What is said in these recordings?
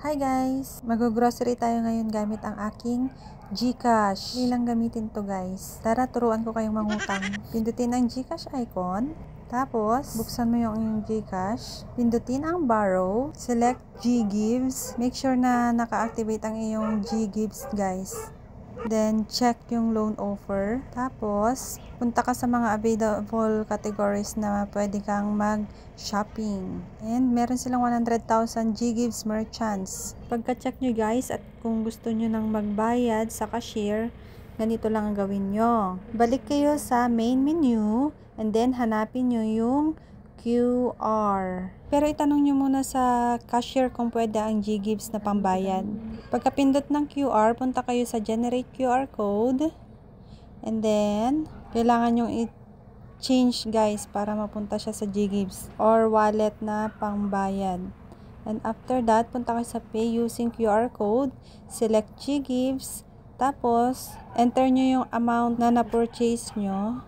Hi guys! Mag-grocery tayo ngayon gamit ang aking GCash. Hindi lang gamitin to guys. Tara, turuan ko kayong mangutang. Pindutin ang GCash icon. Tapos, buksan mo yung iyong GCash. Pindutin ang borrow. Select GGives. Make sure na naka-activate ang iyong GGives guys. Then, check yung loan offer. Tapos, punta ka sa mga available categories na pwede kang mag-shopping. And, meron silang 100,000 GGives merchants. Pagka-check nyo guys, at kung gusto nyo nang magbayad sa cashier, ganito lang ang gawin nyo. Balik kayo sa main menu, and then hanapin nyo yung QR. Pero itanong nyo muna sa cashier kung pwede ang GGives na pambayad. Pagkapindot ng QR, punta kayo sa generate QR code. And then, kailangan nyo i-change guys para mapunta siya sa GGives or wallet na pangbayad. And after that, punta kayo sa pay using QR code. Select GGives. Tapos, enter nyo yung amount na na-purchase nyo.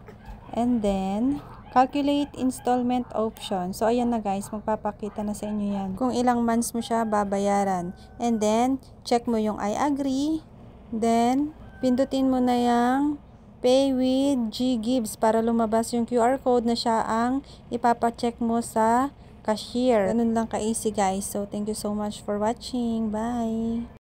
And then, calculate installment option. So, ayan na guys, magpapakita na sa inyo yan. Kung ilang months mo siya babayaran. And then, check mo yung I agree. Then, pindutin mo na yung pay with GGives para lumabas yung QR code na siya ang ipapacheck mo sa cashier. Ganun lang ka-easy guys. So, thank you so much for watching. Bye!